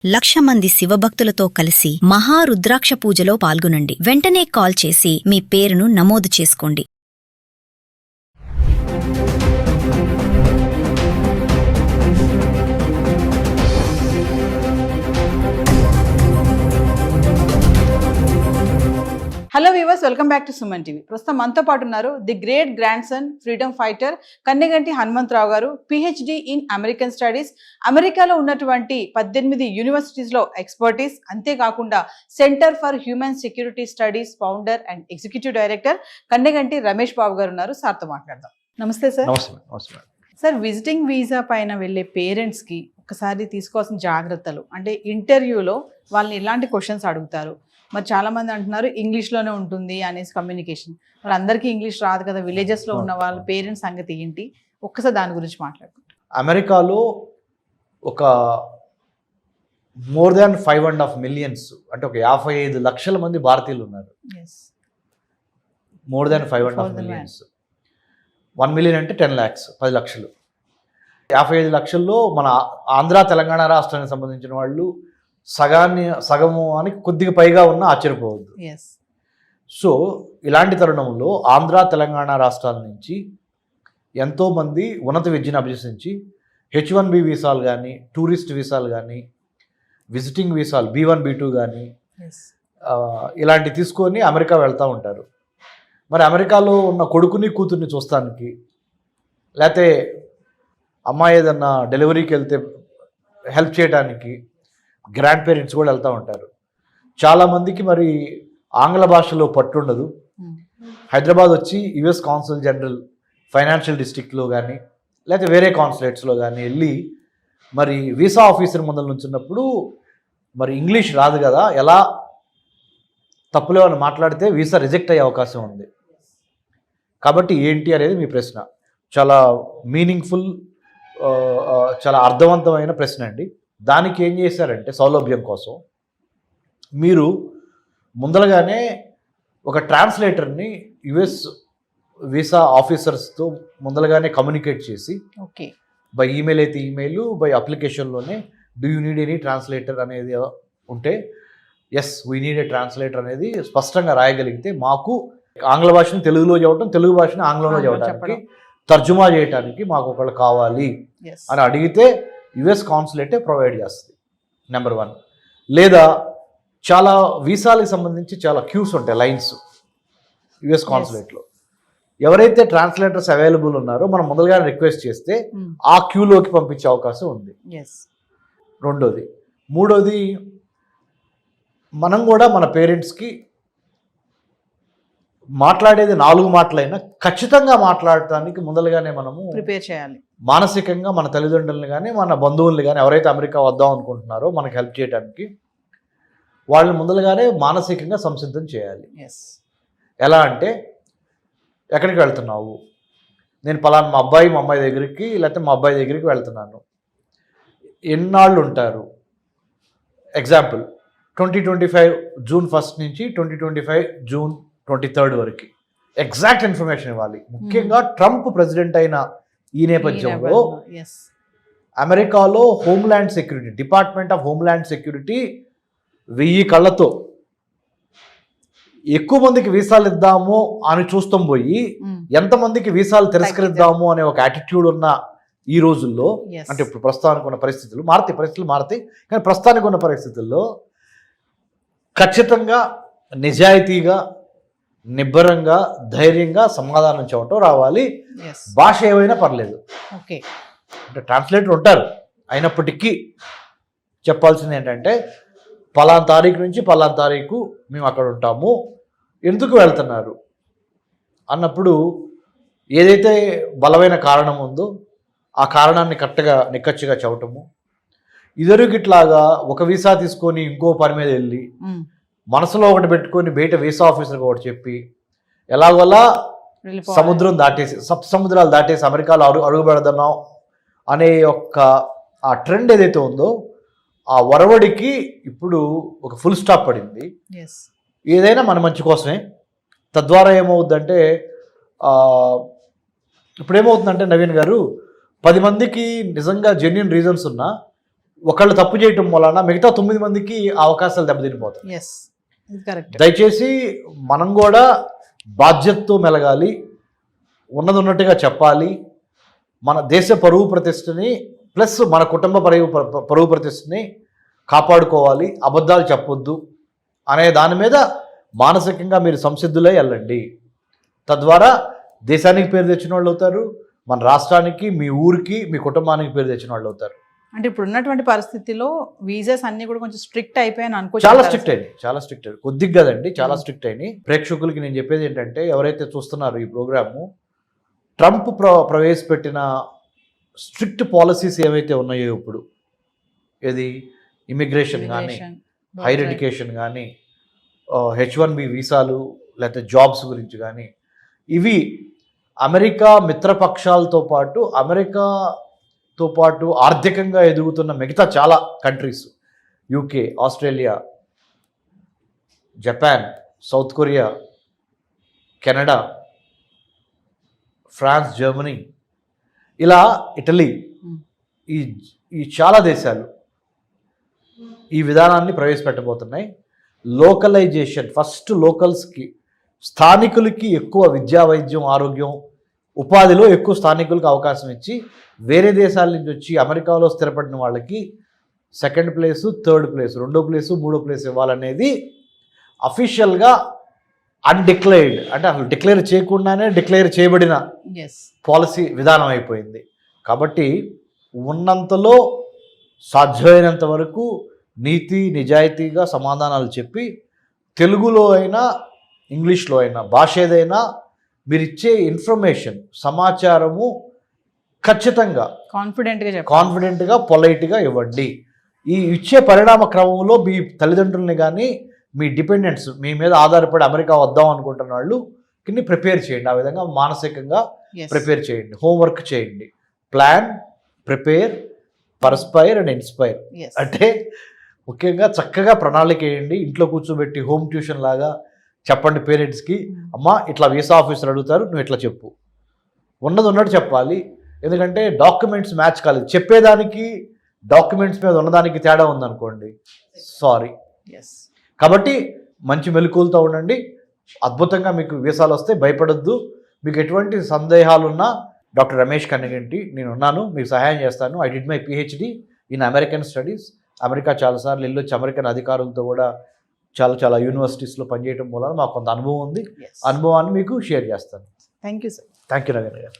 1,00,000 మంది శివభక్తులతో కలిసి మహారుద్రాక్ష పూజలో పాల్గొనండి. వెంటనే కాల్ చేసి మీ పేరును నమోదు చేసుకోండి. Hello viewers, welcome back to Suman TV. ప్రస్తుతం మనతో పాటు ఉన్నారు the great grandson, freedom fighter Kanneganti Hanumantha Rao గారు, పిహెచ్డి ఇన్ అమెరికన్ స్టడీస్. అమెరికాలో ఉన్నటువంటి 18 యూనివర్సిటీస్లో ఎక్స్పర్టీస్, అంతేకాకుండా centre for human security studies founder and executive director Kanneganti Ramesh Babu గారు ఉన్నారు. సార్తో మాట్లాడదాం. నమస్తే సార్. సార్, విజిటింగ్ వీసా పైన వెళ్ళే పేరెంట్స్కి ఒకసారి తీసుకోవాల్సిన జాగ్రత్తలు అంటే, ఇంటర్వ్యూలో వాళ్ళని ఎలాంటి క్వశ్చన్స్ అడుగుతారు? మరి చాలామంది అంటున్నారు ఇంగ్లీష్లోనే ఉంటుంది అనేసి కమ్యూనికేషన్. మరి అందరికీ ఇంగ్లీష్ రాదు కదా, విలేజెస్లో ఉన్న వాళ్ళ పేరెంట్స్ సంగతి ఏంటి? ఒక్కసారి దాని గురించి మాట్లాడుకుంటాం. అమెరికాలో ఒక మోర్ దాన్ 5.5 మిలియన్స్ అంటే ఒక 55 లక్షల మంది భారతీయులు ఉన్నారు. More than 5.5 millions. 1 మిలియన్ అంటే 10 lakhs, 10 లక్షలు. 55 లక్షల్లో మన ఆంధ్ర తెలంగాణ రాష్ట్రానికి సంబంధించిన వాళ్ళు సగము అని కొద్దిగా పైగా ఉన్న ఆశ్చర్యపోవద్దు. సో ఇలాంటి తరుణంలో ఆంధ్ర తెలంగాణ రాష్ట్రాల నుంచి ఎంతోమంది ఉన్నత విద్యను అభ్యసించి H1B వీసాలు కానీ, టూరిస్ట్ వీసాలు కానీ, విజిటింగ్ వీసాలు B1 B2 కానీ ఇలాంటివి తీసుకొని అమెరికా వెళ్తూ ఉంటారు. మరి అమెరికాలో ఉన్న కొడుకుని కూతుర్ని చూస్తానికి, లేకపోతే అమ్మాయి ఏదన్నా డెలివరీకి వెళ్తే హెల్ప్ చేయడానికి గ్రాండ్ పేరెంట్స్ కూడా వెళ్తూ ఉంటారు. చాలామందికి మరి ఆంగ్ల భాషలో పట్టుండదు. హైదరాబాద్ వచ్చి యుఎస్ కాన్సుల్ జనరల్ ఫైనాన్షియల్ డిస్ట్రిక్ట్లో కానీ లేకపోతే వేరే కాన్సులేట్స్లో కానీ వెళ్ళి మరి వీసా ఆఫీసర్ ముందర నుంచున్నప్పుడు మరి ఇంగ్లీష్ రాదు కదా, ఎలా తప్పులో అని మాట్లాడితే వీసా రిజెక్ట్ అయ్యే అవకాశం ఉంది. కాబట్టి ఏంటి అనేది మీ ప్రశ్న. చాలా మీనింగ్ఫుల్, చాలా అర్థవంతమైన ప్రశ్న అండి. దానికి ఏం చేశారంటే, సౌలభ్యం కోసం మీరు ముందరగానే ఒక ట్రాన్స్లేటర్ని యుఎస్ వీసా ఆఫీసర్స్తో ముందరగానే కమ్యూనికేట్ చేసి, ఓకే బై ఈమెయిల్ అయితే ఈమెయిల్, బై అప్లికేషన్లోనే do you need any translator అనేది ఉంటే yes we need a translator అనేది స్పష్టంగా రాయగలిగితే, మాకు ఆంగ్ల భాషను తెలుగులో చెప్పడం, తెలుగు భాషను ఆంగ్లంలో చెప్పడానికి, తర్జుమా చేయడానికి మాకు ఒకళ్ళు కావాలి అని అడిగితే యుఎస్ కాన్సులేటే ప్రొవైడ్ చేస్తుంది. నెంబర్ 1. లేదా చాలా వీసాలకు సంబంధించి చాలా క్యూస్ ఉంటాయి, లైన్స్ యుఎస్ కాన్సులేట్లో. ఎవరైతే ట్రాన్స్లేటర్స్ అవైలబుల్ ఉన్నారో మనం మొదలుగానే రిక్వెస్ట్ చేస్తే ఆ క్యూలోకి పంపించే అవకాశం ఉంది. రెండోది. మూడోది, మనం కూడా మన పేరెంట్స్కి మాట్లాడేది 4 మాటలైనా ఖచ్చితంగా మాట్లాడటానికి ముందలుగానే మనము ప్రిపేర్ చేయాలి. మానసికంగా మన తల్లిదండ్రులను కానీ మన బంధువుల్ని కానీ ఎవరైతే అమెరికా వద్దాం అనుకుంటున్నారో మనకు హెల్ప్ చేయడానికి వాళ్ళని ముందలుగానే మానసికంగా సంసిద్ధం చేయాలి. ఎలా అంటే, ఎక్కడికి వెళ్తున్నావు? నేను పలానా మా అమ్మాయి దగ్గరికి లేకపోతే మా అబ్బాయి దగ్గరికి వెళ్తున్నాను. ఎన్నాళ్ళు ఉంటారు? ఎగ్జాంపుల్ 2025 జూన్ 1 నుంచి 2025 జూన్ 23 వరకు ఎగ్జాక్ట్ ఇన్ఫర్మేషన్ ఇవ్వాలి. ముఖ్యంగా ట్రంప్ ప్రెసిడెంట్ అయిన ఈ నేపథ్యంలో అమెరికాలో homeland security, department of homeland security 1000 కళ్ళతో ఎక్కువ మందికి వీసాలు ఇద్దాము అని చూస్తాం పోయి ఎంతమందికి వీసాలు తిరస్కరిద్దాము అనే ఒక యాటిట్యూడ్ ఉన్న ఈ రోజుల్లో, అంటే ఇప్పుడు ప్రస్తుతానికి ఉన్న పరిస్థితులు మారతాయి, కానీ ప్రస్తుతానికి ఉన్న పరిస్థితుల్లో ఖచ్చితంగా నిజాయితీగా, నిబ్బరంగా, ధైర్యంగా సమాధానం చెప్పటం రావాలి. భాష ఏమైనా పర్లేదు. ఓకే, అంటే ట్రాన్స్లేటర్ ఉంటారు, అయినప్పటికీ చెప్పాల్సింది ఏంటంటే, పలానా తారీఖు నుంచి పలానా తారీఖు మేము అక్కడ ఉంటాము, ఎందుకు వెళ్తున్నారు అన్నప్పుడు ఏదైతే బలమైన కారణం ఉందో ఆ కారణాన్ని కరెక్ట్గా నిక్కచ్చిగా చెప్పటము. ఇదివరకిట్లాగా ఒక వీసా తీసుకొని ఇంకో పని మీద వెళ్ళి మనసులో ఒకటి పెట్టుకొని బయట వీసా ఆఫీసర్కి ఒకటి చెప్పి ఎలాగోలా సముద్రాలు దాటేసి అమెరికాలో అడుగు పెడదాం అనే ఆ ట్రెండ్ ఏదైతే ఉందో ఆ వరవడికి ఇప్పుడు ఒక ఫుల్ స్టాప్ పడింది. ఏదైనా మన మంచి కోసమే. తద్వారా ఏమవుద్దంటే, ఇప్పుడు ఏమవుతుందంటే నవీన్ గారు, 10 మందికి నిజంగా జెన్యూన్ రీజన్స్ ఉన్నా ఒకళ్ళు తప్పు చేయటం వలన మిగతా 9 మందికి ఆ అవకాశాలు దెబ్బతినిపోతాయి. ఎస్, ఇది కరెక్ట్. దయచేసి మనం కూడా బాధ్యతతో మెలగాలి, ఉన్నది ఉన్నట్టుగా చెప్పాలి. మన దేశ పరువు ప్రతిష్టని ప్లస్ మన కుటుంబ పరువు ప్రతిష్టని కాపాడుకోవాలి, అబద్ధాలు చెప్పొద్దు అనే దాని మీద మానసికంగా మీరు సంసిద్ధులై వెళ్ళండి. తద్వారా దేశానికి పేరు తెచ్చిన వాళ్ళు అవుతారు, మన రాష్ట్రానికి, మీ ఊరికి, మీ కుటుంబానికి పేరు తెచ్చిన వాళ్ళు అవుతారు. అంటే ఇప్పుడు ఉన్నటువంటి పరిస్థితిలో వీసాస్ అన్ని కూడా కొంచెం స్ట్రిక్ట్ అయిపోయాయని అనుకో. చాలా స్ట్రిక్ట్ అయింది, చాలా స్ట్రిక్ట్ అయింది, కొద్దిగా కదండి, చాలా స్ట్రిక్ట్ అయినాయి. ప్రేక్షకులకి నేను చెప్పేది ఏంటంటే, ఎవరైతే చూస్తున్నారో ఈ ప్రోగ్రాము, ట్రంప్ ప్రవేశపెట్టిన స్ట్రిక్ట్ పాలసీస్ ఏవైతే ఉన్నాయో ఇప్పుడు, ఏది ఇమిగ్రేషన్ కానీ, హైర్ ఎడ్యుకేషన్ కానీ, H1B వీసాలు, లేకపోతే జాబ్స్ గురించి కానీ, ఇవి అమెరికా మిత్రపక్షాలతో పాటు ఆర్థికంగా ఎదుగుతున్న మిగతా చాలా countries, UK, Australia, Japan, South Korea, Canada, France, Germany, ఇలా ఇటలీ, ఈ చాలా దేశాలు ఈ విధానాన్ని ప్రవేశపెట్టబోతున్నాయి. లోకలైజేషన్, ఫస్ట్ లోకల్స్కి, స్థానికులకి ఎక్కువ విద్యా, వైద్యం, ఆరోగ్యం, ఉపాధిలో ఎక్కువ స్థానికులకు అవకాశం ఇచ్చి, వేరే దేశాల నుంచి వచ్చి అమెరికాలో స్థిరపడిన వాళ్ళకి సెకండ్ ప్లేసు, థర్డ్ ప్లేసు, 2వ ప్లేసు, 3వ ప్లేసు ఇవ్వాలనేది అఫీషియల్గా అన్డిక్లేర్డ్, అంటే అసలు డిక్లేర్ చేయకుండానే డిక్లేర్ చేయబడిన పాలసీ విధానం అయిపోయింది. కాబట్టి ఉన్నంతలో సాధ్యమైనంత వరకు నీతి నిజాయితీగా సమాధానాలు చెప్పి, తెలుగులో అయినా ఇంగ్లీష్లో అయినా భాష ఏదైనా మీరు ఇచ్చే ఇన్ఫర్మేషన్, సమాచారము ఖచ్చితంగా కాన్ఫిడెంట్గా పొలైట్గా ఇవ్వండి. ఈ ఇచ్చే పరిణామ క్రమంలో మీ తల్లిదండ్రుల్ని కానీ, మీ డిపెండెంట్స్, మీ మీద ఆధారపడి అమెరికా వద్దాం అనుకుంటున్న వాళ్ళు ప్రిపేర్ చేయండి. ఆ విధంగా మానసికంగా ప్రిపేర్ చేయండి, హోంవర్క్ చేయండి. Plan, prepare, perspire and inspire. అంటే ముఖ్యంగా చక్కగా ప్రణాళిక వేయండి. ఇంట్లో కూర్చోబెట్టి హోమ్ ట్యూషన్ లాగా చెప్పండి పేరెంట్స్కి, అమ్మా ఇట్లా వీసా ఆఫీసర్ అడుగుతారు, నువ్వు ఇట్లా చెప్పు, ఉన్నది ఉన్నట్టు చెప్పాలి. ఎందుకంటే డాక్యుమెంట్స్ మ్యాచ్ కాలేదు, చెప్పేదానికి డాక్యుమెంట్స్ మీద ఉన్నదానికి తేడా ఉందనుకోండి, సారీ. కాబట్టి మంచి మెలకువలతో ఉండండి, అద్భుతంగా మీకు వీసాలు వస్తే భయపడొద్దు. మీకు ఎటువంటి సందేహాలున్నా డాక్టర్ రమేష్ కన్నగంటి నేనున్నాను, మీకు సహాయం చేస్తాను. I did my PhD in American studies. America చాలాసార్లు వెళ్ళొచ్చి అమెరికన్ అధికారులతో కూడా చాలా యూనివర్సిటీస్లో పనిచేయడం వల్ల మాకు కొంత అనుభవం ఉంది. అనుభవాన్ని మీకు షేర్ చేస్తాను. Thank you sir. Thank you Nagar గారు.